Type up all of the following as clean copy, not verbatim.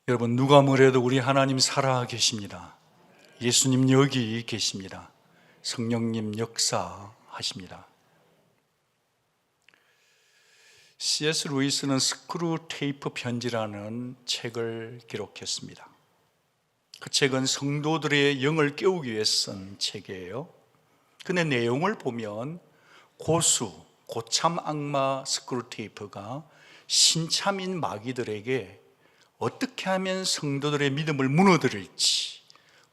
여러분, 누가 뭐래도 우리 하나님 살아 계십니다. 예수님 여기 계십니다. 성령님 역사하십니다. C.S. 루이스는 스크루테이프 편지라는 책을 기록했습니다. 그 책은 성도들의 영을 깨우기 위해 쓴 책이에요. 근데 내용을 보면 고참 악마 스크루테이프가 신참인 마귀들에게 어떻게 하면 성도들의 믿음을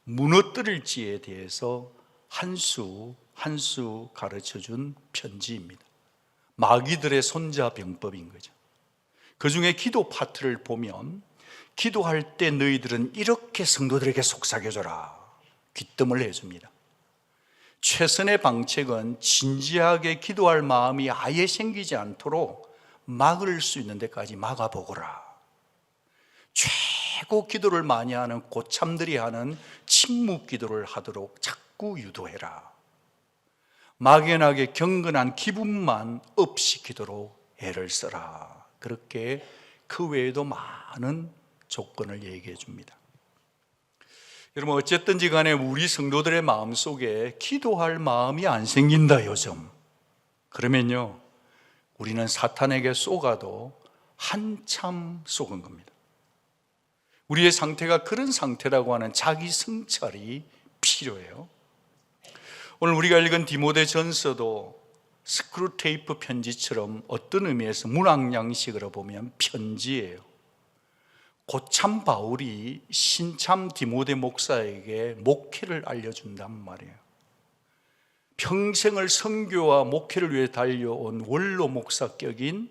무너뜨릴지에 대해서 한 수 한 수 가르쳐준 편지입니다. 마귀들의 손자병법인 거죠. 그 중에 기도 파트를 보면 기도할 때 너희들은 이렇게 성도들에게 속삭여줘라 귀뜸을 해줍니다. 최선의 방책은 진지하게 기도할 마음이 아예 생기지 않도록 막을 수 있는 데까지 막아보거라. 최고 기도를 많이 하는 고참들이 하는 침묵 기도를 하도록 자꾸 유도해라. 막연하게 경건한 기분만 업시키도록 애를 써라. 그렇게 그 외에도 많은 조건을 얘기해 줍니다. 여러분, 어쨌든지 간에 우리 성도들의 마음속에 기도할 마음이 안 생긴다 요즘. 그러면요, 우리는 사탄에게 속아도 한참 속은 겁니다. 우리의 상태가 그런 상태라고 하는 자기 성찰이 필요해요. 오늘 우리가 읽은 디모데전서도 스크루테이프 편지처럼 어떤 의미에서 문학 양식으로 보면 편지예요. 고참 바울이 신참 디모데 목사에게 목회를 알려준단 말이에요. 평생을 선교와 목회를 위해 달려온 원로 목사격인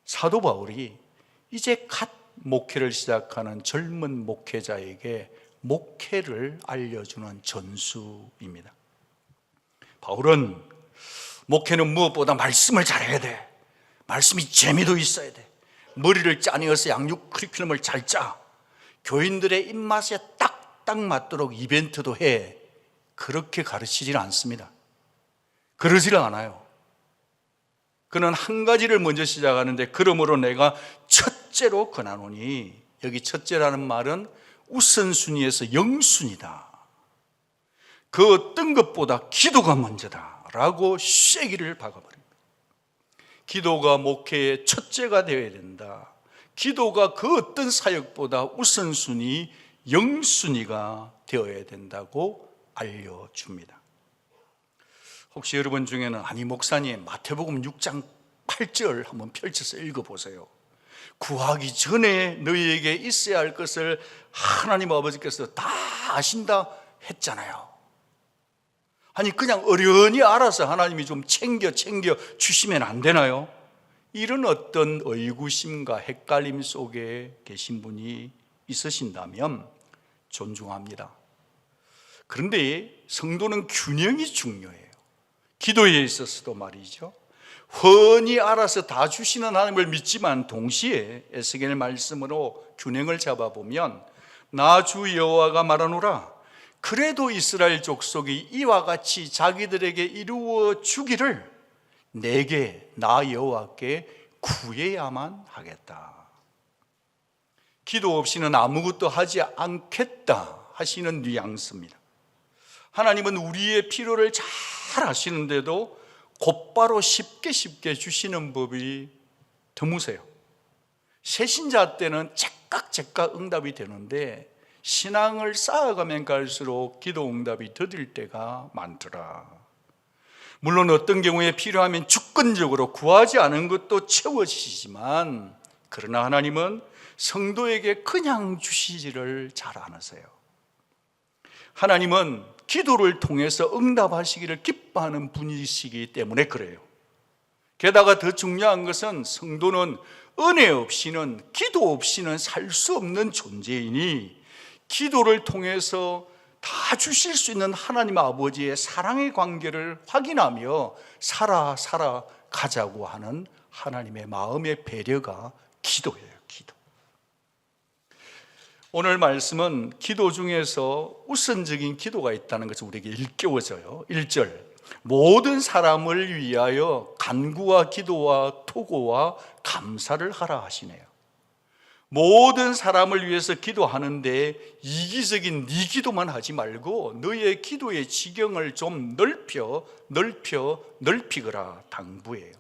사도 바울이 이제 갓 목회를 시작하는 젊은 목회자에게 목회를 알려주는 전수입니다. 바울은 목회는 무엇보다 말씀을 잘해야 돼. 말씀이 재미도 있어야 돼. 머리를 짜내어서 양육 커리큘럼을 잘 짜. 교인들의 입맛에 딱딱 맞도록 이벤트도 해. 그렇게 가르치질 않습니다. 그러질 않아요. 그는 한 가지를 먼저 시작하는데, 그러므로 내가 첫째로 권하노니, 여기 첫째라는 말은 우선순위에서 영순위다. 그 어떤 것보다 기도가 먼저다 라고 쐐기를 박아버립니다. 기도가 목회의 첫째가 되어야 된다. 기도가 그 어떤 사역보다 우선순위, 영순위가 되어야 된다고 알려줍니다. 혹시 여러분 중에는, 아니 목사님, 마태복음 6장 8절 한번 펼쳐서 읽어보세요. 구하기 전에 너희에게 있어야 할 것을 하나님 아버지께서 다 아신다 했잖아요. 아니 그냥 어련히 알아서 하나님이 좀 챙겨 주시면 안 되나요? 이런 어떤 의구심과 헷갈림 속에 계신 분이 있으신다면 존중합니다. 그런데 성도는 균형이 중요해요. 기도에 있어서도 말이죠. 훤히 알아서 다 주시는 하나님을 믿지만 동시에 에스겔 말씀으로 균형을 잡아보면, 나 주 여호와가 말하노라, 그래도 이스라엘 족속이 이와 같이 자기들에게 이루어 주기를 내게, 나 여호와께 구해야만 하겠다. 기도 없이는 아무것도 하지 않겠다 하시는 뉘앙스입니다. 하나님은 우리의 필요를 잘 아시는데도 곧바로 쉽게 주시는 법이 드무세요. 새신자 때는 제깍 응답이 되는데, 신앙을 쌓아가면 갈수록 기도 응답이 더딜 때가 많더라. 물론 어떤 경우에 필요하면 주권적으로 구하지 않은 것도 채워지시지만, 그러나 하나님은 성도에게 그냥 주시지를 잘 않으세요. 하나님은 기도를 통해서 응답하시기를 기뻐하는 분이시기 때문에 그래요. 게다가 더 중요한 것은, 성도는 은혜 없이는, 기도 없이는 살 수 없는 존재이니, 기도를 통해서 다 주실 수 있는 하나님 아버지의 사랑의 관계를 확인하며 살아가자고 하는 하나님의 마음의 배려가 기도예요. 기도. 오늘 말씀은 기도 중에서 우선적인 기도가 있다는 것을 우리에게 일깨워져요. 1절, 모든 사람을 위하여 간구와 기도와 토고와 감사를 하라 하시네요. 모든 사람을 위해서 기도하는데 이기적인 네 기도만 하지 말고 너의 기도의 지경을 좀 넓히거라 당부해요.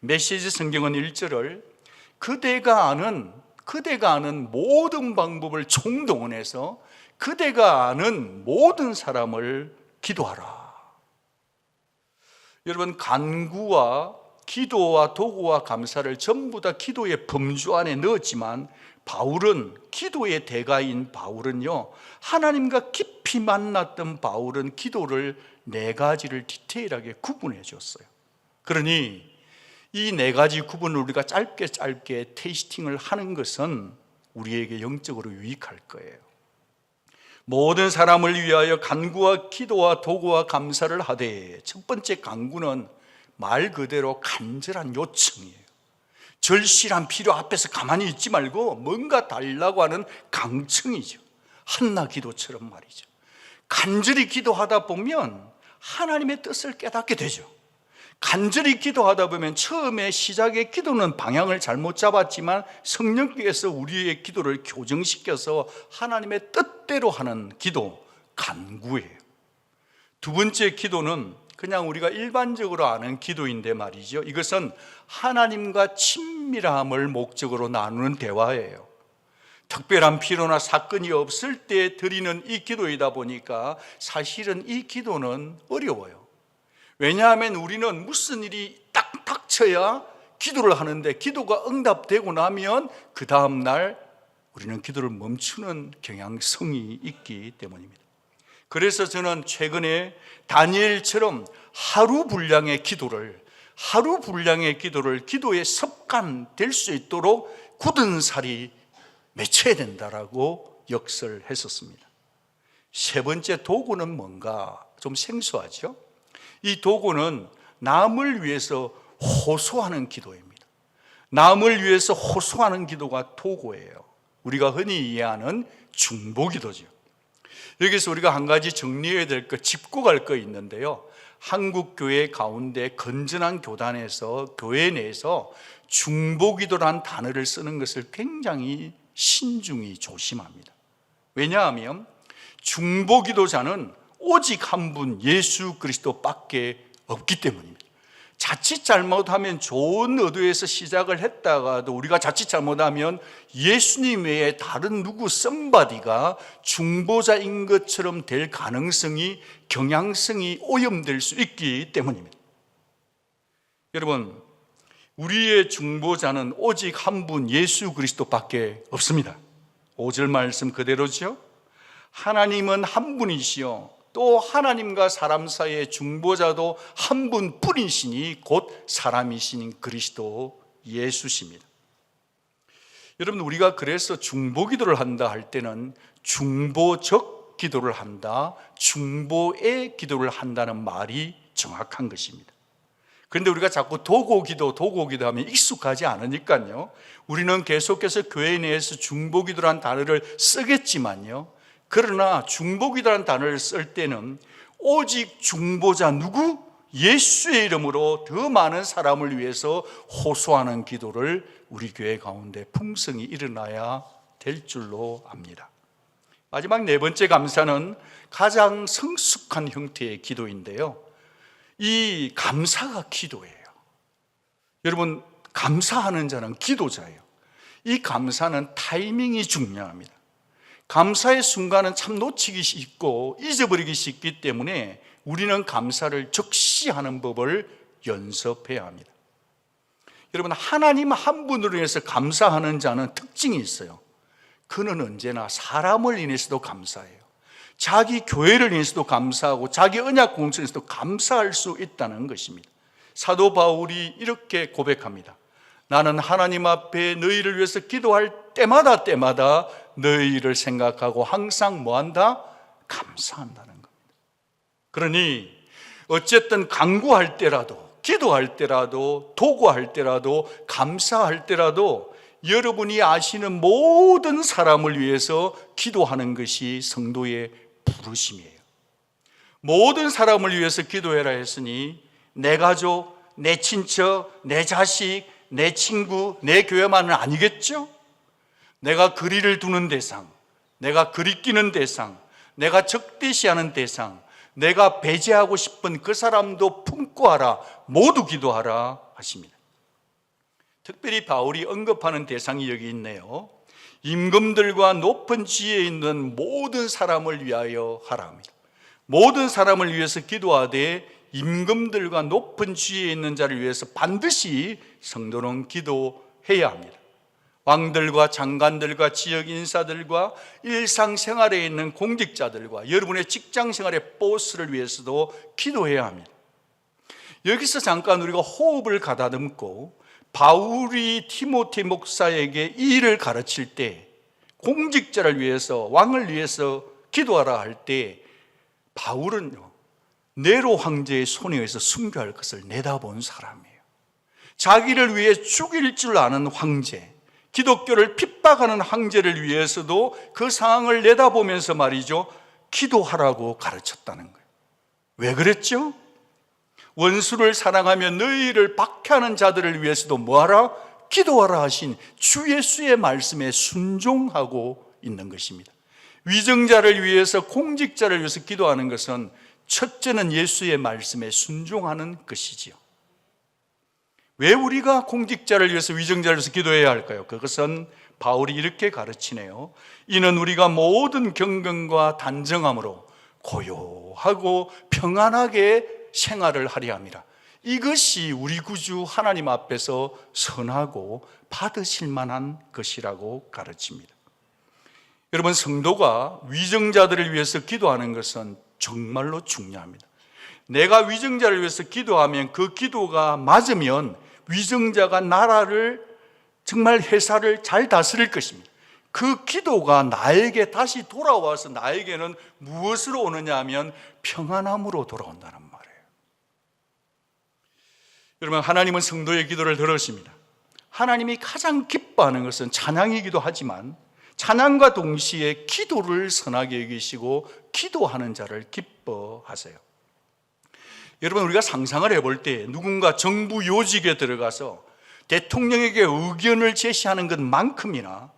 메시지 성경은 1절을 그대가 아는 모든 방법을 총동원해서 그대가 아는 모든 사람을 기도하라. 여러분, 간구와 기도와 도구와 감사를 전부 다 기도의 범주 안에 넣었지만 바울은, 기도의 대가인 바울은요, 하나님과 깊이 만났던 바울은 기도를 4가지를 디테일하게 구분해 줬어요. 그러니 이 4가지 구분을 우리가 짧게 테이스팅을 하는 것은 우리에게 영적으로 유익할 거예요. 모든 사람을 위하여 간구와 기도와 도구와 감사를 하되, 첫 번째 간구는 말 그대로 간절한 요청이에요. 절실한 필요 앞에서 가만히 있지 말고 뭔가 달라고 하는 강청이죠. 한나 기도처럼 말이죠. 간절히 기도하다 보면 하나님의 뜻을 깨닫게 되죠. 간절히 기도하다 보면 처음에 시작의 기도는 방향을 잘못 잡았지만 성령께서 우리의 기도를 교정시켜서 하나님의 뜻대로 하는 기도, 간구예요. 두 번째 기도는 그냥 우리가 일반적으로 아는 기도인데 말이죠, 이것은 하나님과 친밀함을 목적으로 나누는 대화예요. 특별한 필요나 사건이 없을 때 드리는 이 기도이다 보니까 사실은 이 기도는 어려워요. 왜냐하면 우리는 무슨 일이 딱 닥쳐야 기도를 하는데, 기도가 응답되고 나면 그 다음날 우리는 기도를 멈추는 경향성이 있기 때문입니다. 그래서 저는 최근에 다니엘처럼 하루 분량의 기도를 기도의 습관 될 수 있도록 굳은 살이 맺혀야 된다라고 역설했었습니다. 세 번째 도구는 뭔가 좀 생소하죠? 이 도구는 남을 위해서 호소하는 기도입니다. 남을 위해서 호소하는 기도가 도구예요. 우리가 흔히 이해하는 중보기도죠. 여기서 우리가 한 가지 정리해야 될 것, 짚고 갈 거 있는데요, 한국 교회 가운데 건전한 교단에서, 교회 내에서 중보기도란 단어를 쓰는 것을 굉장히 신중히 조심합니다. 왜냐하면 중보기도자는 오직 한 분 예수 그리스도밖에 없기 때문입니다. 자칫 잘못하면 좋은 의도에서 시작을 했다가도 우리가 자칫 잘못하면 예수님 외에 다른 누구 썸바디가 중보자인 것처럼 될 가능성이, 경향성이 오염될 수 있기 때문입니다. 여러분, 우리의 중보자는 오직 한 분 예수 그리스도밖에 없습니다. 5절 말씀 그대로죠. 하나님은 한 분이시요 또 하나님과 사람 사이의 중보자도 한 분뿐이시니 곧 사람이신 그리스도 예수십니다. 여러분, 우리가 그래서 중보기도를 한다 할 때는 중보적 기도를 한다, 중보의 기도를 한다는 말이 정확한 것입니다. 그런데 우리가 자꾸 도고기도 하면 익숙하지 않으니까요, 우리는 계속해서 교회 내에서 중보기도란 단어를 쓰겠지만요, 그러나 중보기도라는 단어를 쓸 때는 오직 중보자 누구? 예수의 이름으로 더 많은 사람을 위해서 호소하는 기도를 우리 교회 가운데 풍성히 일어나야 될 줄로 압니다. 마지막 4번째 감사는 가장 성숙한 형태의 기도인데요, 이 감사가 기도예요. 여러분, 감사하는 자는 기도자예요. 이 감사는 타이밍이 중요합니다. 감사의 순간은 참 놓치기 쉽고 잊어버리기 쉽기 때문에 우리는 감사를 적시하는 법을 연습해야 합니다. 여러분, 하나님 한 분으로 인해서 감사하는 자는 특징이 있어요. 그는 언제나 사람을 인해서도 감사해요. 자기 교회를 인해서도 감사하고 자기 언약 공동체에서도 감사할 수 있다는 것입니다. 사도 바울이 이렇게 고백합니다. 나는 하나님 앞에 너희를 위해서 기도할 때마다 너희를 생각하고 항상 뭐한다? 감사한다는 겁니다. 그러니 어쨌든 간구할 때라도, 기도할 때라도, 도구할 때라도, 감사할 때라도 여러분이 아시는 모든 사람을 위해서 기도하는 것이 성도의 부르심이에요. 모든 사람을 위해서 기도해라 했으니 내 가족, 내 친척, 내 자식, 내 친구, 내 교회만은 아니겠죠? 내가 거리를 두는 대상, 내가 거리끼는 대상, 내가 적대시하는 대상, 내가 배제하고 싶은 그 사람도 품고 하라, 모두 기도하라 하십니다. 특별히 바울이 언급하는 대상이 여기 있네요. 임금들과 높은 지위에 있는 모든 사람을 위하여 하라 합니다. 모든 사람을 위해서 기도하되 임금들과 높은 지위에 있는 자를 위해서 반드시 성도는 기도해야 합니다. 왕들과 장관들과 지역 인사들과 일상생활에 있는 공직자들과 여러분의 직장생활의 보스를 위해서도 기도해야 합니다. 여기서 잠깐 우리가 호흡을 가다듬고 바울이 티모테 목사에게 이 일을 가르칠 때 공직자를 위해서 왕을 위해서 기도하라 할 때 바울은요 네로 황제의 손에 의해서 순교할 것을 내다본 사람이에요. 자기를 위해 죽일 줄 아는 황제, 기독교를 핍박하는 황제를 위해서도 그 상황을 내다보면서 말이죠 기도하라고 가르쳤다는 거예요. 왜 그랬죠? 원수를 사랑하며 너희를 박해하는 자들을 위해서도 뭐하라? 기도하라 하신 주 예수의 말씀에 순종하고 있는 것입니다. 위정자를 위해서 공직자를 위해서 기도하는 것은 첫째는 예수의 말씀에 순종하는 것이지요. 왜 우리가 공직자를 위해서 위정자를 위해서 기도해야 할까요? 그것은 바울이 이렇게 가르치네요. 이는 우리가 모든 경건과 단정함으로 고요하고 평안하게 생활을 하려 함이라. 이것이 우리 구주 하나님 앞에서 선하고 받으실 만한 것이라고 가르칩니다. 여러분, 성도가 위정자들을 위해서 기도하는 것은 정말로 중요합니다. 내가 위정자를 위해서 기도하면 그 기도가 맞으면 위정자가 나라를 정말 회사를 잘 다스릴 것입니다. 그 기도가 나에게 다시 돌아와서 나에게는 무엇으로 오느냐 하면 평안함으로 돌아온다는 말이에요. 여러분, 하나님은 성도의 기도를 들으십니다. 하나님이 가장 기뻐하는 것은 찬양이기도 하지만 찬양과 동시에 기도를 선하게 여기시고 기도하는 자를 기뻐하세요. 여러분, 우리가 상상을 해볼 때 누군가 정부 요직에 들어가서 대통령에게 의견을 제시하는 것만큼이나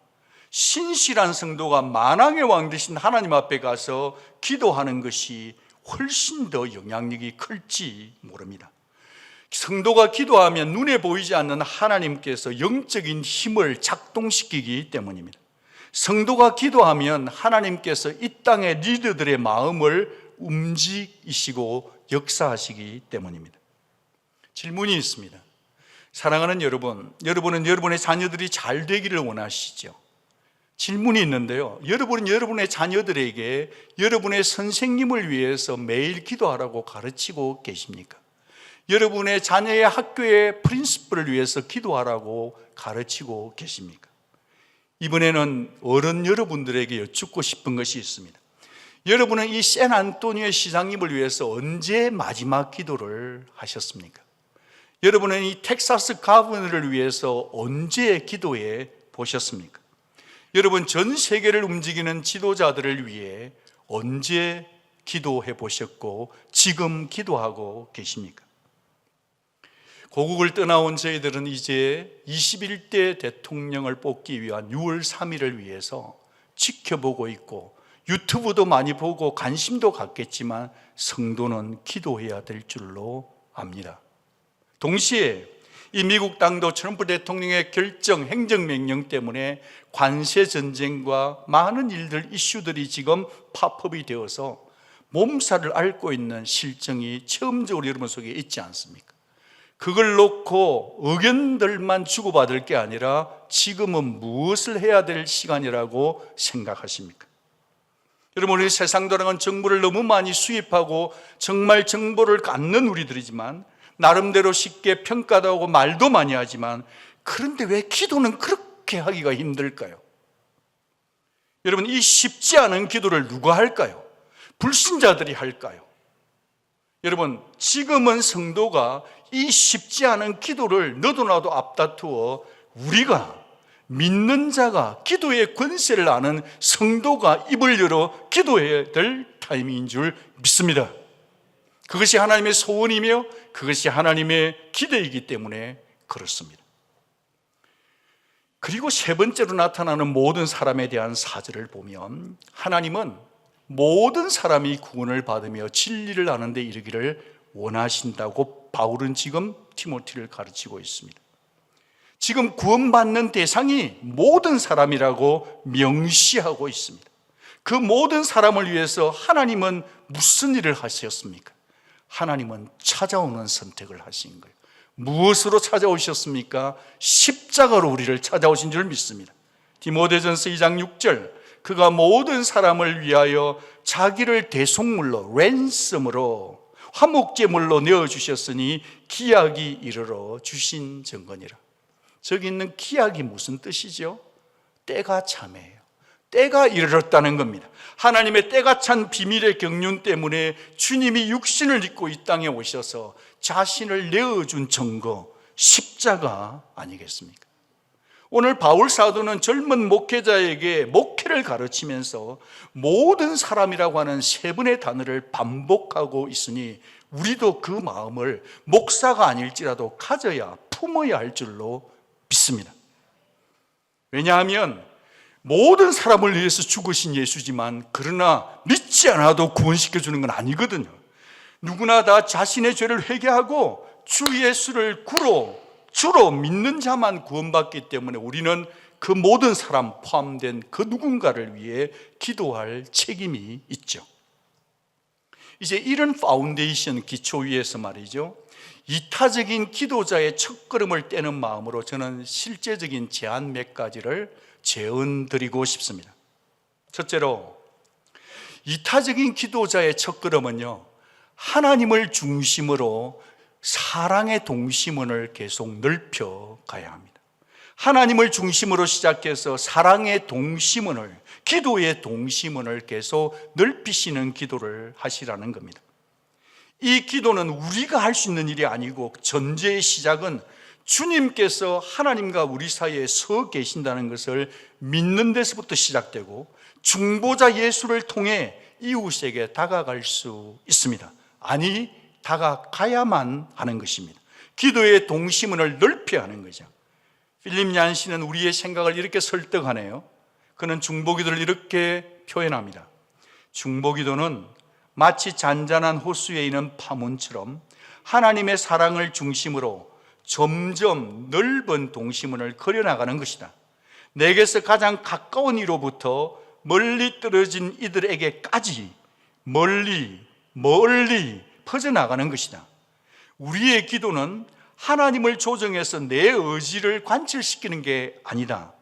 신실한 성도가 만왕의 왕 되신 하나님 앞에 가서 기도하는 것이 훨씬 더 영향력이 클지 모릅니다. 성도가 기도하면 눈에 보이지 않는 하나님께서 영적인 힘을 작동시키기 때문입니다. 성도가 기도하면 하나님께서 이 땅의 리더들의 마음을 움직이시고 역사하시기 때문입니다. 질문이 있습니다. 사랑하는 여러분, 여러분은 여러분의 자녀들이 잘 되기를 원하시죠? 질문이 있는데요, 여러분은 여러분의 자녀들에게 여러분의 선생님을 위해서 매일 기도하라고 가르치고 계십니까? 여러분의 자녀의 학교의 프린시플을 위해서 기도하라고 가르치고 계십니까? 이번에는 어른 여러분들에게 여쭙고 싶은 것이 있습니다. 여러분은 이 샌안토니오 시장님을 위해서 언제 마지막 기도를 하셨습니까? 여러분은 이 텍사스 가버너를 위해서 언제 기도해 보셨습니까? 여러분, 전 세계를 움직이는 지도자들을 위해 언제 기도해 보셨고 지금 기도하고 계십니까? 고국을 떠나온 저희들은 이제 21대 대통령을 뽑기 위한 6월 3일을 위해서 지켜보고 있고 유튜브도 많이 보고 관심도 갖겠지만 성도는 기도해야 될 줄로 압니다. 동시에 이 미국 땅도 트럼프 대통령의 결정, 행정명령 때문에 관세 전쟁과 많은 일들, 이슈들이 지금 팝업이 되어서 몸살을 앓고 있는 실정이 처음적으로 여러분 속에 있지 않습니까? 그걸 놓고 의견들만 주고받을 게 아니라 지금은 무엇을 해야 될 시간이라고 생각하십니까? 여러분, 우리 세상 돌아가는 정보를 너무 많이 수입하고 정말 정보를 갖는 우리들이지만 나름대로 쉽게 평가도 하고 말도 많이 하지만 그런데 왜 기도는 그렇게 하기가 힘들까요? 여러분, 이 쉽지 않은 기도를 누가 할까요? 불신자들이 할까요? 여러분, 지금은 성도가 이 쉽지 않은 기도를 너도 나도 앞다투어 우리가 믿는 자가 기도의 권세를 아는 성도가 입을 열어 기도해야 될 타이밍인 줄 믿습니다. 그것이 하나님의 소원이며 그것이 하나님의 기대이기 때문에 그렇습니다. 그리고 세 번째로 나타나는 모든 사람에 대한 사절을 보면 하나님은 모든 사람이 구원을 받으며 진리를 아는 데 이르기를 원하신다고 바울은 지금 디모데를 가르치고 있습니다. 지금 구원받는 대상이 모든 사람이라고 명시하고 있습니다. 그 모든 사람을 위해서 하나님은 무슨 일을 하셨습니까? 하나님은 찾아오는 선택을 하신 거예요. 무엇으로 찾아오셨습니까? 십자가로 우리를 찾아오신 줄 믿습니다. 디모데전서 2장 6절, 그가 모든 사람을 위하여 자기를 대속물로, 랜섬으로, 화목제물로 내어주셨으니 기약이 이르러 주신 증거니라. 저기 있는 기약이 무슨 뜻이죠? 때가 참해요. 때가 이르렀다는 겁니다. 하나님의 때가 찬 비밀의 경륜 때문에 주님이 육신을 입고 이 땅에 오셔서 자신을 내어준 증거, 십자가 아니겠습니까? 오늘 바울 사도는 젊은 목회자에게 목회를 가르치면서 모든 사람이라고 하는 세 번의 단어를 반복하고 있으니 우리도 그 마음을 목사가 아닐지라도 가져야, 품어야 할 줄로 믿습니다. 왜냐하면 모든 사람을 위해서 죽으신 예수지만 그러나 믿지 않아도 구원시켜주는 건 아니거든요. 누구나 다 자신의 죄를 회개하고 주 예수를 주로 믿는 자만 구원받기 때문에 우리는 그 모든 사람 포함된 그 누군가를 위해 기도할 책임이 있죠. 이제 이런 파운데이션 기초 위에서 말이죠, 이타적인 기도자의 첫걸음을 떼는 마음으로 저는 실제적인 제안 몇 가지를 제언드리고 싶습니다. 첫째로, 이타적인 기도자의 첫걸음은요, 하나님을 중심으로 사랑의 동심원을 계속 넓혀 가야 합니다. 하나님을 중심으로 시작해서 사랑의 동심원을, 기도의 동심원을 계속 넓히시는 기도를 하시라는 겁니다. 이 기도는 우리가 할 수 있는 일이 아니고 전제의 시작은 주님께서 하나님과 우리 사이에 서 계신다는 것을 믿는 데서부터 시작되고 중보자 예수를 통해 이웃에게 다가갈 수 있습니다. 아니, 다가가야만 하는 것입니다. 기도의 동심원을 넓혀야 하는 거죠. 필립 얀시는 우리의 생각을 이렇게 설득하네요. 그는 중보기도를 이렇게 표현합니다. 중보기도는 마치 잔잔한 호수에 있는 파문처럼 하나님의 사랑을 중심으로 점점 넓은 동심원을 그려나가는 것이다. 내게서 가장 가까운 이로부터 멀리 떨어진 이들에게까지 멀리 퍼져나가는 것이다. 우리의 기도는 하나님을 조정해서 내 의지를 관철시키는 게 아니다.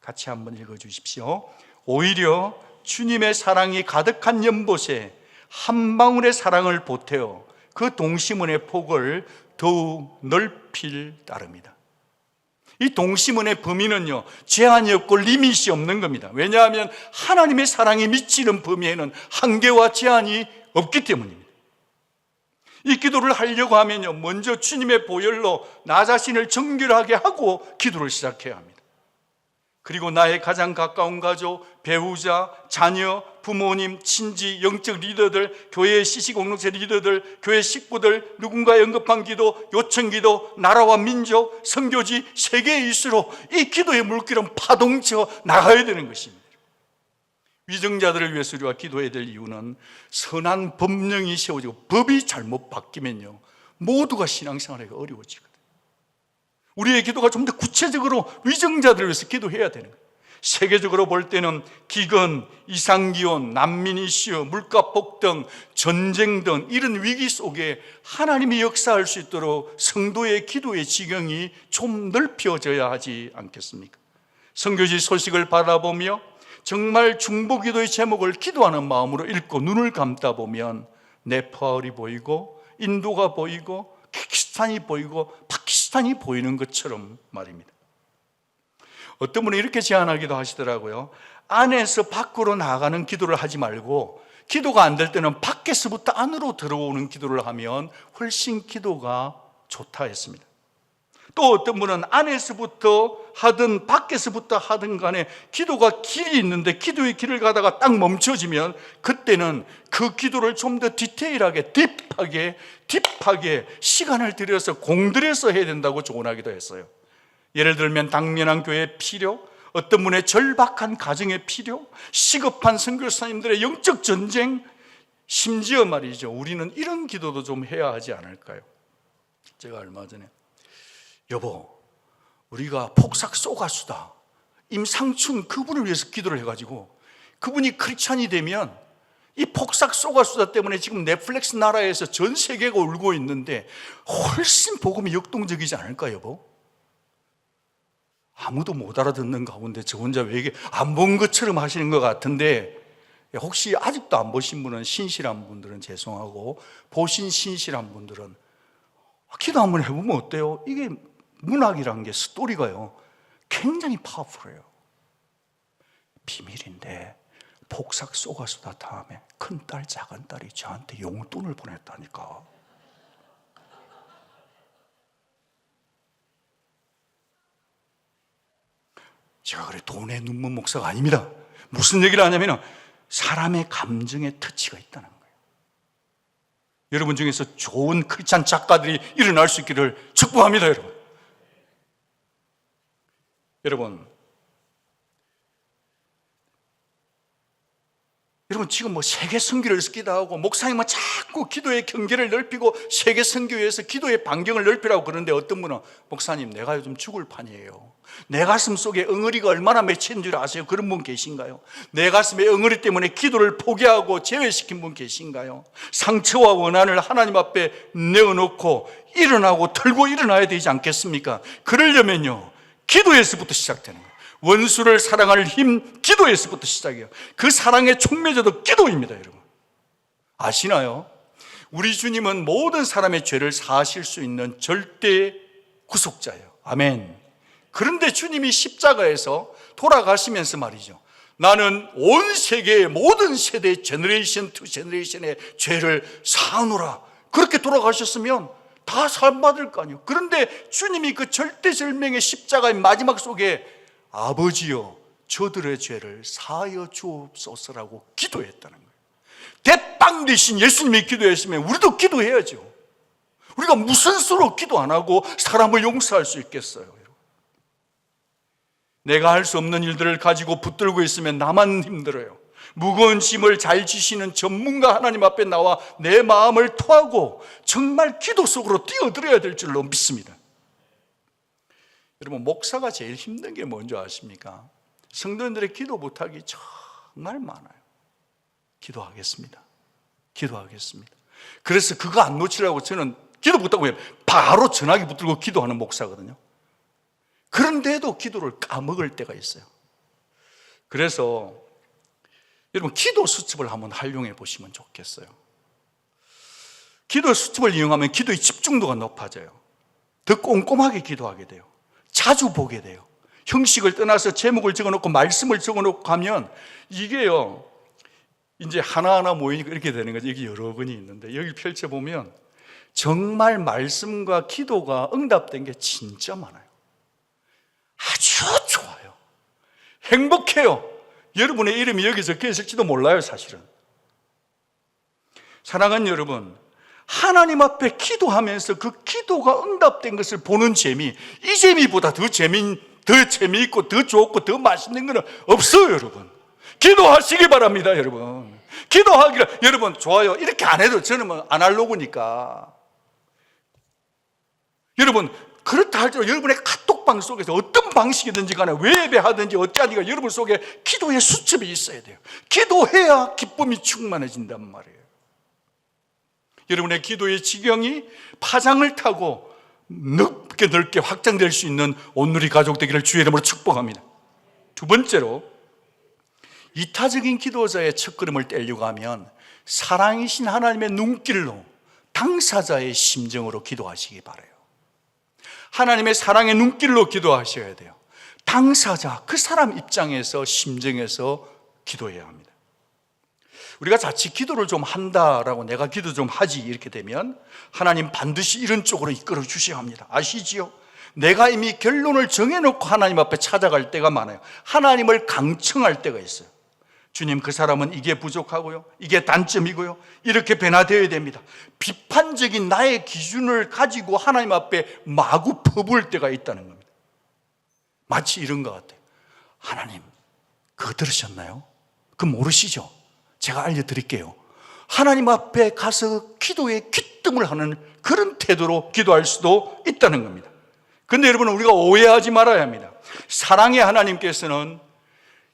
같이 한번 읽어주십시오. 오히려 주님의 사랑이 가득한 연못에 한 방울의 사랑을 보태어 그 동심원의 폭을 더욱 넓힐 따름이다. 이 동심원의 범위는요, 제한이 없고 리밋이 없는 겁니다. 왜냐하면 하나님의 사랑이 미치는 범위에는 한계와 제한이 없기 때문입니다. 이 기도를 하려고 하면요, 먼저 주님의 보혈로 나 자신을 정결하게 하고 기도를 시작해야 합니다. 그리고 나의 가장 가까운 가족, 배우자, 자녀, 부모님, 친지, 영적 리더들, 교회의 시시공동체 리더들, 교회 식구들, 누군가의 언급한 기도, 요청 기도, 나라와 민족, 선교지, 세계의 이수로 이 기도의 물길은 파동쳐 나가야 되는 것입니다. 위정자들을 위해서 우리가 기도해야 될 이유는 선한 법령이 세워지고 법이 잘못 바뀌면요, 모두가 신앙생활하기가 어려워지거든요. 우리의 기도가 좀 더 구체적으로 위정자들을 위해서 기도해야 되는 거예요. 세계적으로 볼 때는 기근, 이상기온, 난민 이슈, 물가 폭등, 전쟁 등 이런 위기 속에 하나님이 역사할 수 있도록 성도의 기도의 지경이 좀 넓혀져야 하지 않겠습니까? 선교지 소식을 바라보며 정말 중보기도의 제목을 기도하는 마음으로 읽고 눈을 감다 보면 네팔이 보이고 인도가 보이고 키르기스탄이 보이고 파키스탄이 보이는 것처럼 말입니다. 어떤 분은 이렇게 제안하기도 하시더라고요. 안에서 밖으로 나가는 기도를 하지 말고 기도가 안 될 때는 밖에서부터 안으로 들어오는 기도를 하면 훨씬 기도가 좋다 했습니다. 또 어떤 분은 안에서부터 하든 밖에서부터 하든 간에 기도가 길이 있는데 기도의 길을 가다가 딱 멈춰지면 그때는 그 기도를 좀 더 디테일하게 딥하게 시간을 들여서 공들여서 해야 된다고 조언하기도 했어요. 예를 들면 당면한 교회의 필요, 어떤 분의 절박한 가정의 필요, 시급한 선교사님들의 영적 전쟁, 심지어 말이죠, 우리는 이런 기도도 좀 해야 하지 않을까요? 제가 얼마 전에 여보, 우리가 폭삭 쏘가수다 임상춘 그분을 위해서 기도를 해가지고 그분이 크리스찬이 되면 이 폭삭 쏘가수다 때문에 지금 넷플릭스 나라에서 전 세계가 울고 있는데 훨씬 복음이 역동적이지 않을까 여보? 아무도 못 알아듣는 가운데 저 혼자 왜 이게 안 본 것처럼 하시는 것 같은데, 혹시 아직도 안 보신 분은, 신실한 분들은 죄송하고 보신 신실한 분들은 기도 한번 해보면 어때요? 이게 문학이라는 게 스토리가요 굉장히 파워풀해요. 비밀인데 폭삭 쏘가수다 다음에 큰딸 작은딸이 저한테 용돈을 보냈다니까. 제가 그래 돈에 눈먼 목사가 아닙니다. 무슨 얘기를 하냐면 사람의 감정에 터치가 있다는 거예요. 여러분 중에서 좋은 크리스찬 작가들이 일어날 수 있기를 축복합니다. 여러분 지금 세계 선교를 위해서 기도하고 목사님은 자꾸 기도의 경계를 넓히고 세계 선교에서 기도의 반경을 넓히라고 그러는데, 어떤 분은 목사님 내가 요즘 죽을 판이에요, 내 가슴 속에 엉어리가 얼마나 맺힌 줄 아세요? 그런 분 계신가요? 내 가슴에 엉어리 때문에 기도를 포기하고 제외시킨 분 계신가요? 상처와 원한을 하나님 앞에 내어놓고 일어나고 털고 일어나야 되지 않겠습니까? 그러려면요 기도에서부터 시작되는 거예요. 원수를 사랑할 힘, 기도에서부터 시작이에요. 그 사랑의 촉매제도 기도입니다. 여러분 아시나요? 우리 주님은 모든 사람의 죄를 사하실 수 있는 절대 구속자예요. 아멘. 그런데 주님이 십자가에서 돌아가시면서 말이죠, 나는 온 세계의 모든 세대 제너레이션 투 제너레이션의 죄를 사하노라, 그렇게 돌아가셨으면 다 사함받을 거 아니에요. 그런데 주님이 그 절대절명의 십자가의 마지막 속에 아버지여 저들의 죄를 사하여 주옵소서라고 기도했다는 거예요. 대빵 되신 예수님이 기도했으면 우리도 기도해야죠. 우리가 무슨 수로 기도 안 하고 사람을 용서할 수 있겠어요? 내가 할 수 없는 일들을 가지고 붙들고 있으면 나만 힘들어요. 무거운 짐을 잘 지시는 전문가 하나님 앞에 나와 내 마음을 토하고 정말 기도 속으로 뛰어들어야 될 줄로 믿습니다. 여러분 목사가 제일 힘든 게 뭔지 아십니까? 성도님들의 기도 못하기 정말 많아요. 기도하겠습니다. 그래서 그거 안 놓치려고 저는 기도 못하고 바로 전화기 붙들고 기도하는 목사거든요. 그런데도 기도를 까먹을 때가 있어요. 그래서 여러분 기도 수첩을 한번 활용해 보시면 좋겠어요. 기도 수첩을 이용하면 기도의 집중도가 높아져요. 더 꼼꼼하게 기도하게 돼요. 자주 보게 돼요. 형식을 떠나서 제목을 적어놓고 말씀을 적어놓고 하면 이게요 이제 하나하나 모이니까 이렇게 되는 거죠. 여기 여러 권이 있는데 여기 펼쳐보면 정말 말씀과 기도가 응답된 게 진짜 많아요. 아주 좋아요. 행복해요. 여러분의 이름이 여기 적혀 있을지도 몰라요. 사실은 사랑하는 여러분, 하나님 앞에 기도하면서 그 기도가 응답된 것을 보는 재미, 이 재미보다 더 재미있고 더 좋고 더 맛있는 건 없어요. 여러분 기도하시기 바랍니다. 기도하기를 여러분 좋아요. 이렇게 안 해도 저는 아날로그니까 여러분 그렇다 할지라도 여러분의 카톡방 속에서 어떤 방식이든지 간에 왜 예배하든지 어찌하든지 여러분 속에 기도의 수첩이 있어야 돼요. 기도해야 기쁨이 충만해진단 말이에요. 여러분의 기도의 지경이 파장을 타고 넓게 확장될 수 있는 온누리 가족 되기를 주의 이름으로 축복합니다. 두 번째로, 이타적인 기도자의 첫걸음을 떼려고 하면 사랑이신 하나님의 눈길로 당사자의 심정으로 기도하시기 바라요. 하나님의 사랑의 눈길로 기도하셔야 돼요. 당사자, 그 사람 입장에서 심정에서 기도해야 합니다. 우리가 자칫 기도를 좀 한다라고 내가 기도 좀 하지 이렇게 되면 하나님 반드시 이런 쪽으로 이끌어 주셔야 합니다. 아시지요? 내가 이미 결론을 정해놓고 하나님 앞에 찾아갈 때가 많아요. 하나님을 강청할 때가 있어요. 주님, 그 사람은 이게 부족하고요, 이게 단점이고요, 이렇게 변화되어야 됩니다. 비판적인 나의 기준을 가지고 하나님 앞에 마구 퍼부을 때가 있다는 겁니다. 마치 이런 것 같아요. 하나님, 그거 들으셨나요? 그거 모르시죠? 제가 알려드릴게요. 하나님 앞에 가서 기도에 귀뜸을 하는 그런 태도로 기도할 수도 있다는 겁니다. 그런데 여러분, 우리가 오해하지 말아야 합니다. 사랑의 하나님께서는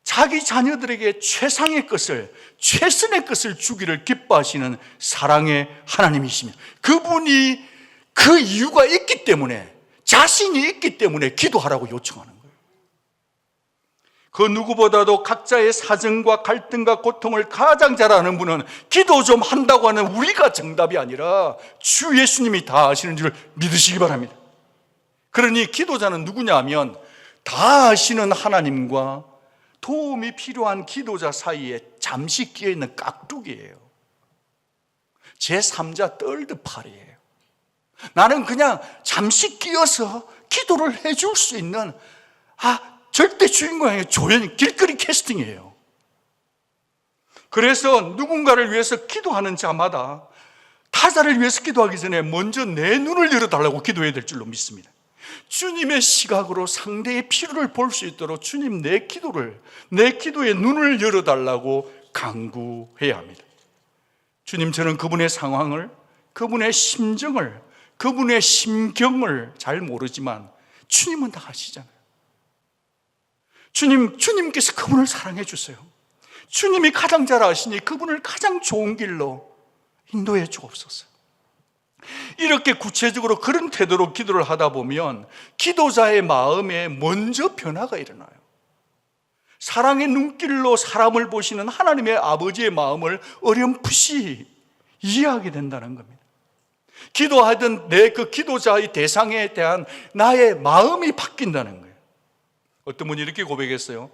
자기 자녀들에게 최상의 것을, 최선의 것을 주기를 기뻐하시는 사랑의 하나님이십니다. 그분이 그 이유가 있기 때문에, 자신이 있기 때문에 기도하라고 요청하는 거예요. 그 누구보다도 각자의 사정과 갈등과 고통을 가장 잘 아는 분은 기도 좀 한다고 하는 우리가 정답이 아니라 주 예수님이 다 아시는 줄 믿으시기 바랍니다. 그러니 기도자는 누구냐 하면 다 아시는 하나님과 도움이 필요한 기도자 사이에 잠시 끼어있는 깍두기예요. 제3자 떨드팔이에요. 나는 그냥 잠시 끼어서 기도를 해줄 수 있는 절대 주인공이 조연이 길거리 캐스팅이에요. 그래서 누군가를 위해서 기도하는 자마다 타자를 위해서 기도하기 전에 먼저 내 눈을 열어달라고 기도해야 될 줄로 믿습니다. 주님의 시각으로 상대의 필요를 볼 수 있도록 주님 내 기도의 눈을 열어달라고 간구해야 합니다. 주님, 저는 그분의 상황을, 그분의 심정을, 그분의 심경을 잘 모르지만 주님은 다 아시잖아요. 주님께서 그분을 사랑해 주세요. 주님이 가장 잘 아시니 그분을 가장 좋은 길로 인도해 주옵소서. 이렇게 구체적으로 그런 태도로 기도를 하다 보면 기도자의 마음에 먼저 변화가 일어나요. 사랑의 눈길로 사람을 보시는 하나님의 아버지의 마음을 어렴풋이 이해하게 된다는 겁니다. 기도하던 내 그 기도자의 대상에 대한 나의 마음이 바뀐다는 거예요. 어떤 분이 이렇게 고백했어요.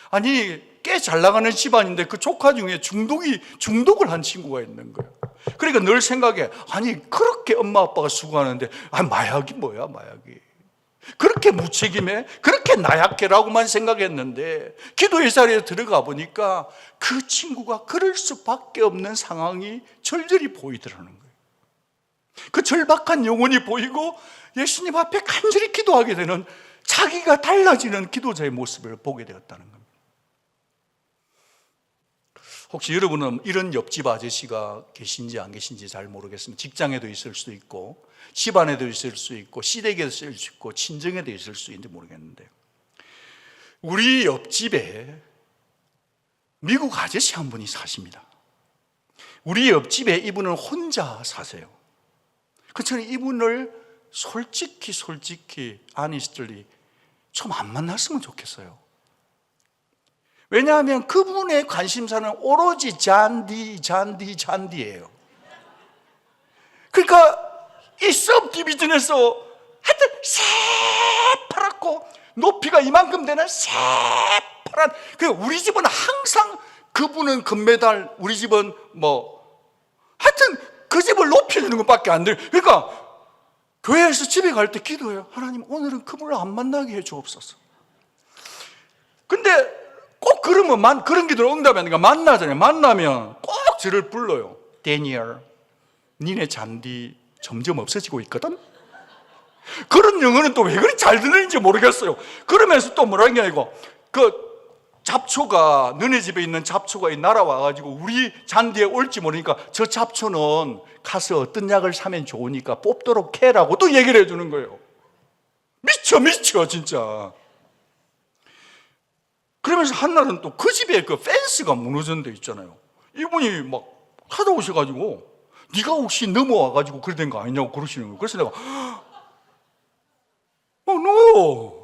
아니, 꽤 잘 나가는 집안인데 그 조카 중에 중독을 한 친구가 있는 거예요. 그러니까 늘 생각해, 아니 그렇게 엄마 아빠가 수고하는데 마약이 뭐야, 마약이. 그렇게 무책임해? 그렇게 나약해라고만 생각했는데 기도의 자리에 들어가 보니까 그 친구가 그럴 수밖에 없는 상황이 절절히 보이더라는 거예요. 그 절박한 영혼이 보이고 예수님 앞에 간절히 기도하게 되는, 자기가 달라지는 기도자의 모습을 보게 되었다는 겁니다. 혹시 여러분은 이런 옆집 아저씨가 계신지 안 계신지 잘 모르겠습니다. 직장에도 있을 수도 있고 집안에도 있을 수 있고 시댁에도 있을 수 있고 친정에도 있을 수 있는지 모르겠는데, 우리 옆집에 미국 아저씨 한 분이 사십니다. 우리 옆집에 이분은 혼자 사세요. 그렇지만 이분을 솔직히 아니스틀리 좀 안 만났으면 좋겠어요. 왜냐하면 그분의 관심사는 오로지 잔디예요. 그러니까 이 서브디비전에서 하여튼 새파랗고 높이가 이만큼 되는 새파란, 우리 집은 항상 그분은 금메달, 우리 집은 하여튼 그 집을 높여주는 것밖에 안 돼요. 그러니까 교회에서 집에 갈 때 기도해요. 하나님, 오늘은 그분을 안 만나게 해 주옵소서. 근데 꼭 그러면 그런 기도를 응답하니까 만나잖아요. 만나면 꼭 저를 불러요. 데니엘, 니네 잔디 점점 없어지고 있거든? 그런 영어는 또 왜 그리 잘 들리는지 모르겠어요. 그러면서 또 뭐라는 게 아니고, 잡초가, 너네 집에 있는 잡초가 날아와가지고 우리 잔디에 올지 모르니까 저 잡초는 가서 어떤 약을 사면 좋으니까 뽑도록 해라고 또 얘기를 해주는 거예요. 미쳐 진짜. 그러면서 한날은 또 그 집에 그 펜스가 무너진 데 있잖아요. 이분이 막 찾아오셔가지고 네가 혹시 넘어와가지고 그래 된 거 아니냐고 그러시는 거예요. 그래서 내가 no.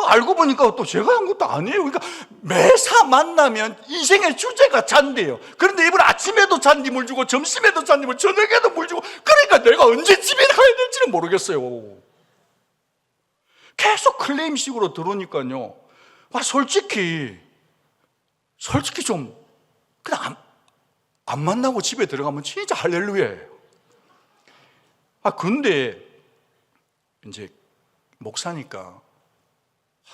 알고 보니까 또 제가 한 것도 아니에요. 그러니까 매사 만나면 인생의 주제가 잔디예요. 그런데 이분 아침에도 잔디물 주고 점심에도 잔디물, 저녁에도 물 주고, 그러니까 내가 언제 집에 가야 될지는 모르겠어요. 계속 클레임식으로 들어오니까요. 솔직히 좀 그냥 안 만나고 집에 들어가면 진짜 할렐루야예요. 근데 이제 목사니까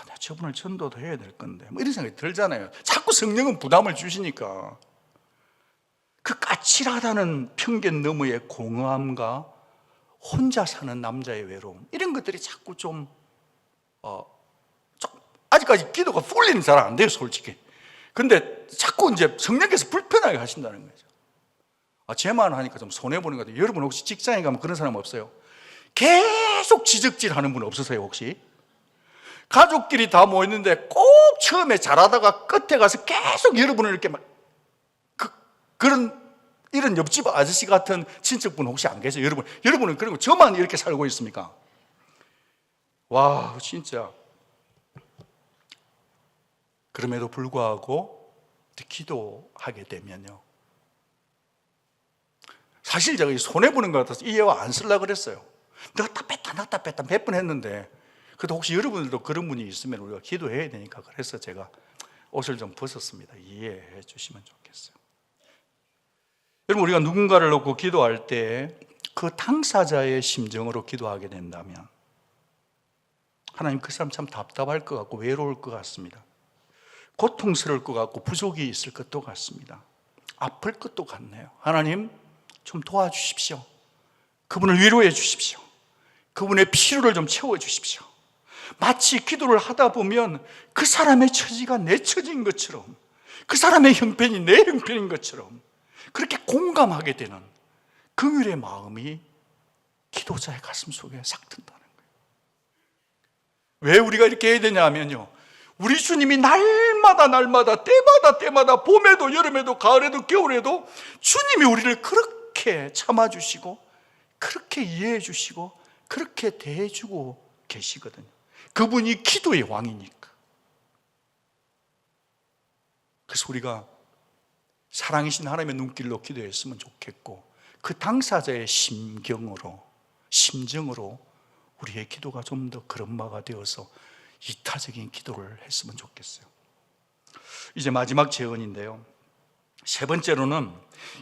내가 저분을 전도도 해야 될 건데 이런 생각이 들잖아요. 자꾸 성령은 부담을 주시니까 그 까칠하다는 편견 너머의 공허함과 혼자 사는 남자의 외로움, 이런 것들이 자꾸 좀 아직까지 기도가 풀리는 잘 안 돼요, 솔직히. 근데 자꾸 이제 성령께서 불편하게 하신다는 거죠. 제만 하니까 좀 손해보는 것 같아요. 여러분 혹시 직장에 가면 그런 사람 없어요? 계속 지적질 하는 분 없으세요, 혹시? 가족끼리 다 모였는데 꼭 처음에 잘하다가 끝에 가서 계속 여러분을 이렇게 막 이런 옆집 아저씨 같은 친척분 혹시 안 계세요? 여러분은 그런 거 저만 이렇게 살고 있습니까? 와, 진짜. 그럼에도 불구하고 기도하게 되면요, 사실 제가 손해보는 것 같아서 이 예화 안 쓰려고 그랬어요. 내가 다 뺐다 몇 번 했는데, 그래도 혹시 여러분들도 그런 분이 있으면 우리가 기도해야 되니까 그래서 제가 옷을 좀 벗었습니다. 이해해 주시면 좋겠어요. 여러분, 우리가 누군가를 놓고 기도할 때 그 당사자의 심정으로 기도하게 된다면 하나님, 그 사람 참 답답할 것 같고 외로울 것 같습니다. 고통스러울 것 같고 부족이 있을 것도 같습니다. 아플 것도 같네요. 하나님, 좀 도와주십시오. 그분을 위로해 주십시오. 그분의 필요를 좀 채워주십시오. 마치 기도를 하다 보면 그 사람의 처지가 내 처지인 것처럼, 그 사람의 형편이 내 형편인 것처럼 그렇게 공감하게 되는 긍휼의 마음이 기도자의 가슴 속에 싹 든다는 거예요. 왜 우리가 이렇게 해야 되냐면요, 우리 주님이 날마다 때마다 봄에도 여름에도 가을에도 겨울에도 주님이 우리를 그렇게 참아주시고 그렇게 이해해 주시고 그렇게 대해주고 계시거든요. 그분이 기도의 왕이니까. 그래서 우리가 사랑이신 하나님의 눈길로 기도했으면 좋겠고, 그 당사자의 심정으로 우리의 기도가 좀 더 그런 바가 되어서 이타적인 기도를 했으면 좋겠어요. 이제 마지막 제언인데요, 세 번째로는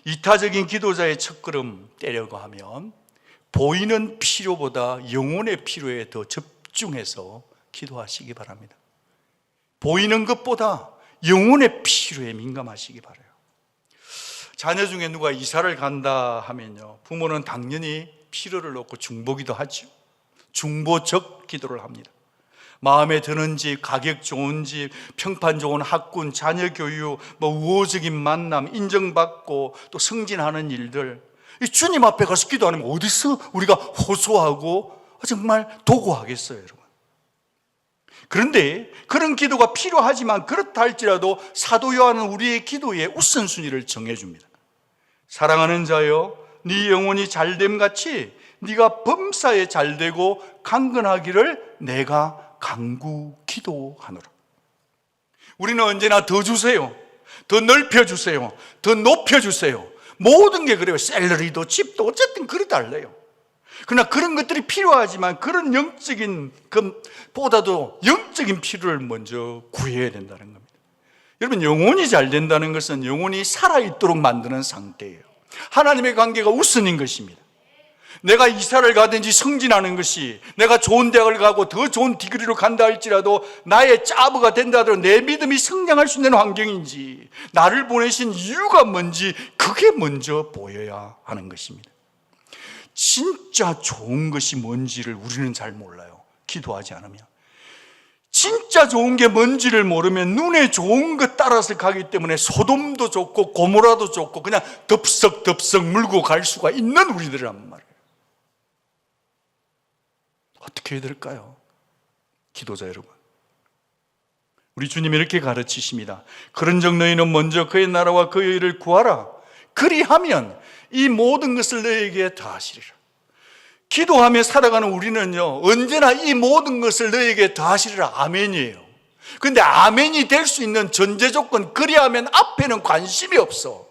이타적인 기도자의 첫걸음 떼려고 하면 보이는 필요보다 영혼의 필요에 더 집중해서 기도하시기 바랍니다. 보이는 것보다 영혼의 필요에 민감하시기 바라요. 자녀 중에 누가 이사를 간다 하면요, 부모는 당연히 필요를 놓고 중보기도 하죠. 중보적 기도를 합니다. 마음에 드는 집, 가격 좋은 집, 평판 좋은 학군, 자녀 교육, 우호적인 만남, 인정받고 또 승진하는 일들, 이 주님 앞에 가서 기도하면 어디서 우리가 호소하고 정말 도구하겠어요, 여러분. 그런데 그런 기도가 필요하지만 그렇다 할지라도 사도 요한은 우리의 기도의 우선순위를 정해줍니다. 사랑하는 자여, 네 영혼이 잘됨 같이 네가 범사에 잘되고 강건하기를 내가 간구 기도하노라. 우리는 언제나 더 주세요, 더 넓혀주세요, 더 높여주세요. 모든 게 그래요. 샐러리도 집도 어쨌든 그래달래요. 그러나 그런 것들이 필요하지만 그런 영적인 것보다도 영적인 필요를 먼저 구해야 된다는 겁니다. 여러분, 영혼이 잘 된다는 것은 영혼이 살아있도록 만드는 상태예요. 하나님의 관계가 우선인 것입니다. 내가 이사를 가든지 승진하는 것이, 내가 좋은 대학을 가고 더 좋은 디그리로 간다 할지라도 나의 짜부가 된다 하더라도 내 믿음이 성장할 수 있는 환경인지, 나를 보내신 이유가 뭔지, 그게 먼저 보여야 하는 것입니다. 진짜 좋은 것이 뭔지를 우리는 잘 몰라요, 기도하지 않으면. 진짜 좋은 게 뭔지를 모르면 눈에 좋은 것 따라서 가기 때문에 소돔도 좋고 고모라도 좋고 그냥 덥석덥석 물고 갈 수가 있는 우리들이란 말이에요. 어떻게 해야 될까요? 기도자 여러분, 우리 주님이 이렇게 가르치십니다. 그런즉 너희는 먼저 그의 나라와 그의 의를 구하라. 그리하면 이 모든 것을 너희에게 더하시리라. 기도하며 살아가는 우리는요, 언제나 이 모든 것을 너희에게 더하시리라 아멘이에요. 그런데 아멘이 될 수 있는 전제 조건, 그리하면 앞에는 관심이 없어.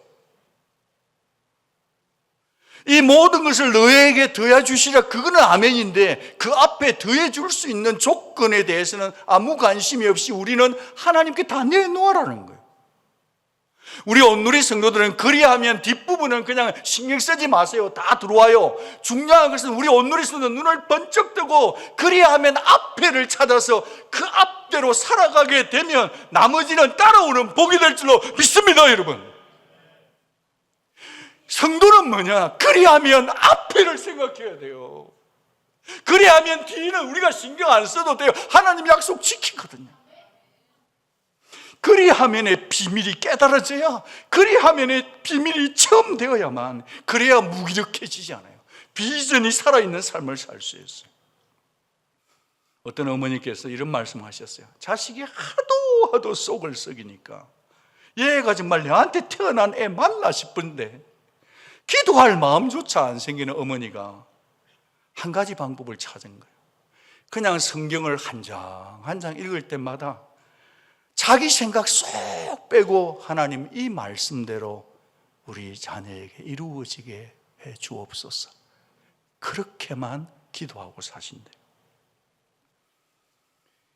이 모든 것을 너희에게 더해 주시라, 그거는 아멘인데 그 앞에 더해 줄 수 있는 조건에 대해서는 아무 관심이 없이 우리는 하나님께 다 내놓으라는 거예요. 우리 온누리 성도들은 그리하면 뒷부분은 그냥 신경 쓰지 마세요, 다 들어와요. 중요한 것은 우리 온누리 성도는 눈을 번쩍 뜨고 그리하면 앞에를 찾아서 그 앞대로 살아가게 되면 나머지는 따라오는 복이 될 줄로 믿습니다. 여러분, 성도는 뭐냐? 그리하면 앞에를 생각해야 돼요. 그리하면 뒤는 우리가 신경 안 써도 돼요. 하나님 약속 지키거든요. 그리하면의 비밀이 깨달아져야, 그리하면의 비밀이 처음 되어야만, 그래야 무기력해지지 않아요. 비전이 살아있는 삶을 살 수 있어요. 어떤 어머니께서 이런 말씀하셨어요. 자식이 하도 속을 썩이니까 얘가 정말 내한테 태어난 애 맞나 싶은데 기도할 마음조차 안 생기는 어머니가 한 가지 방법을 찾은 거예요. 그냥 성경을 한 장 읽을 때마다 자기 생각 쏙 빼고, 하나님 이 말씀대로 우리 자녀에게 이루어지게 해 주옵소서, 그렇게만 기도하고 사신대요.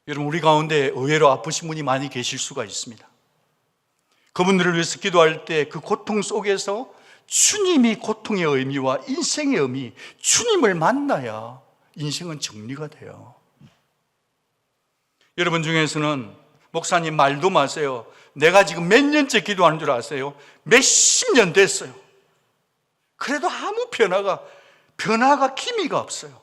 여러분, 우리 가운데 의외로 아프신 분이 많이 계실 수가 있습니다. 그분들을 위해서 기도할 때 그 고통 속에서 주님이 고통의 의미와 인생의 의미, 주님을 만나야 인생은 정리가 돼요. 여러분 중에서는 목사님 말도 마세요, 내가 지금 몇 년째 기도하는 줄 아세요? 몇십 년 됐어요. 그래도 아무 변화가 기미가 없어요.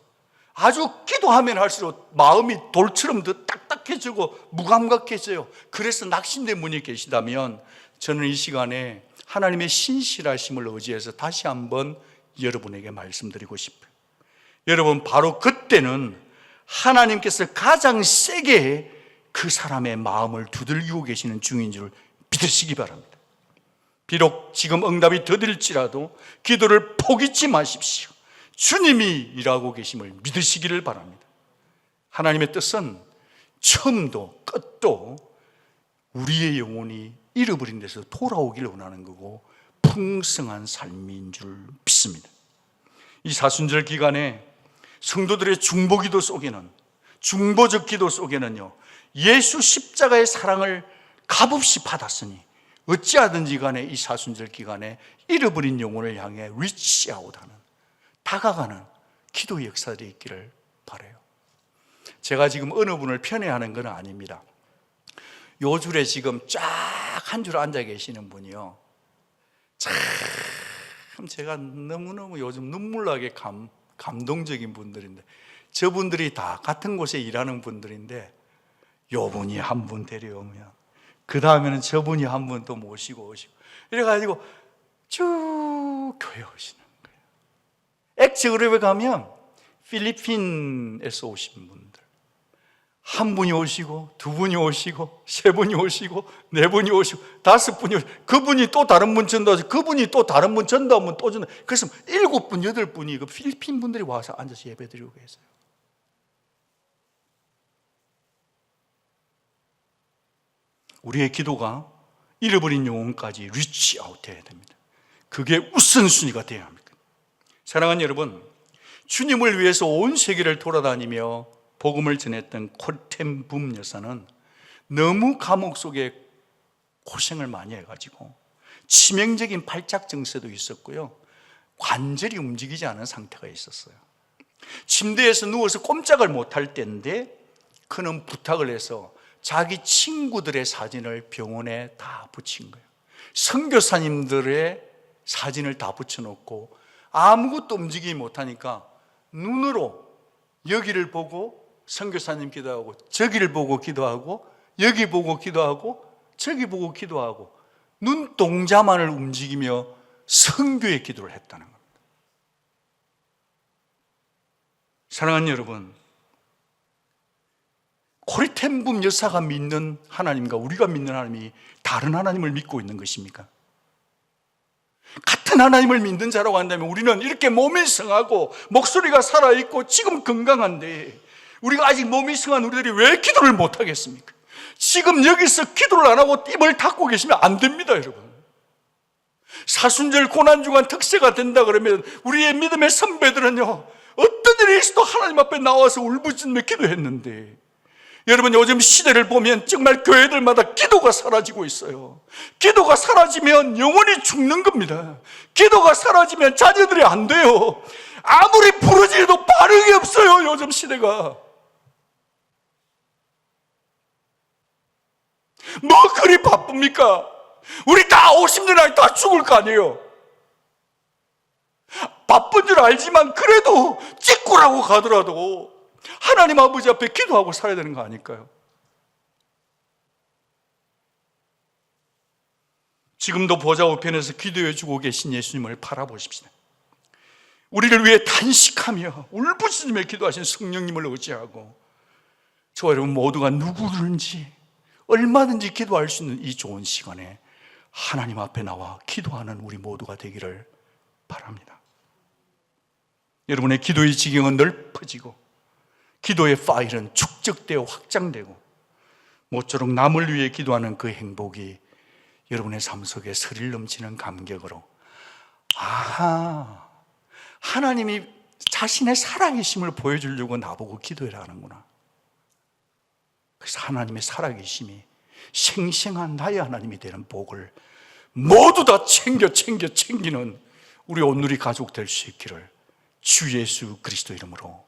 아주 기도하면 할수록 마음이 돌처럼 더 딱딱해지고 무감각해져요. 그래서 낙심된 분이 계시다면 저는 이 시간에 하나님의 신실하심을 의지해서 다시 한번 여러분에게 말씀드리고 싶어요. 여러분, 바로 그때는 하나님께서 가장 세게 그 사람의 마음을 두들기고 계시는 중인 줄 믿으시기 바랍니다. 비록 지금 응답이 더딜지라도 기도를 포기치 마십시오. 주님이 일하고 계심을 믿으시기를 바랍니다. 하나님의 뜻은 처음도 끝도 우리의 영혼이 잃어버린 데서 돌아오기를 원하는 거고 풍성한 삶인 줄 믿습니다. 이 사순절 기간에 성도들의 중보기도 속에는, 중보적 기도 속에는요, 예수 십자가의 사랑을 값없이 받았으니 어찌하든지 간에 이 사순절 기간에 잃어버린 영혼을 향해 리치아웃하는, 다가가는 기도 역사들이 있기를 바라요. 제가 지금 어느 분을 편애하는 건 아닙니다. 요 줄에 지금 쫙 한 줄 앉아 계시는 분이요, 참 제가 너무너무 요즘 눈물 나게 감동적인 분들인데, 저분들이 다 같은 곳에 일하는 분들인데 요 분이 한 분 데려오면 그 다음에는 저분이 한 분 또 모시고 이래가지고 쭉 교회 오시는 거예요. 엑스그룹에 가면 필리핀에서 오신 분들 한 분이 오시고, 두 분이 오시고, 세 분이 오시고, 네 분이 오시고, 다섯 분이 오시고, 그분이 또 다른 분 전도하시고, 그분이 또 다른 분 전도하면 또 전도. 그래서 7분, 8분이 그 필리핀 분들이 와서 앉아서 예배 드리고 계세요. 우리의 기도가 잃어버린 영혼까지 리치아웃 해야 됩니다. 그게 우선순위가 되어야 합니다. 사랑하는 여러분, 주님을 위해서 온 세계를 돌아다니며 복음을 전했던 코리텐 붐 여사는 너무 감옥 속에 고생을 많이 해가지고 치명적인 발작 증세도 있었고요, 관절이 움직이지 않은 상태가 있었어요. 침대에서 누워서 꼼짝을 못할 때인데 그는 부탁을 해서 자기 친구들의 사진을 병원에 다 붙인 거예요. 선교사님들의 사진을 다 붙여놓고 아무것도 움직이지 못하니까 눈으로 여기를 보고 선교사님 기도하고, 저기를 보고 기도하고, 여기 보고 기도하고, 저기 보고 기도하고, 눈동자만을 움직이며 선교의 기도를 했다는 겁니다. 사랑하는 여러분, 코리텐 붐 여사가 믿는 하나님과 우리가 믿는 하나님이 다른 하나님을 믿고 있는 것입니까? 같은 하나님을 믿는 자라고 한다면 우리는 이렇게 몸이 성하고 목소리가 살아있고 지금 건강한데 우리가 아직 몸이 성한 우리들이 왜 기도를 못하겠습니까? 지금 여기서 기도를 안 하고 입을 닫고 계시면 안 됩니다, 여러분. 사순절 고난주간 특세가 된다 그러면 우리의 믿음의 선배들은요, 어떤 일이 있어도 하나님 앞에 나와서 울부짖으며 기도했는데, 여러분 요즘 시대를 보면 정말 교회들마다 기도가 사라지고 있어요. 기도가 사라지면 영혼이 죽는 겁니다. 기도가 사라지면 자녀들이 안 돼요. 아무리 부르짖어도 반응이 없어요, 요즘 시대가. 뭐 그리 바쁩니까? 우리 다 50년 안에 다 죽을 거 아니에요. 바쁜 줄 알지만 그래도 찍고라고 가더라도 하나님 아버지 앞에 기도하고 살아야 되는 거 아닐까요? 지금도 보좌 우편에서 기도해 주고 계신 예수님을 바라보십시다. 우리를 위해 탄식하며 울부짖으며 기도하신 성령님을 의지하고 저와 여러분 모두가 누구든지 얼마든지 기도할 수 있는 이 좋은 시간에 하나님 앞에 나와 기도하는 우리 모두가 되기를 바랍니다. 여러분의 기도의 지경은 넓어지고 기도의 파일은 축적되어 확장되고 모쪼록 남을 위해 기도하는 그 행복이 여러분의 삶 속에 스릴 넘치는 감격으로 하나님이 자신의 살아계심을 보여주려고 나보고 기도해라 하는구나. 그래서 하나님의 살아계심이 생생한 나의 하나님이 되는 복을 모두 다 챙기는 우리 온누리 가족 될 수 있기를 주 예수 그리스도 이름으로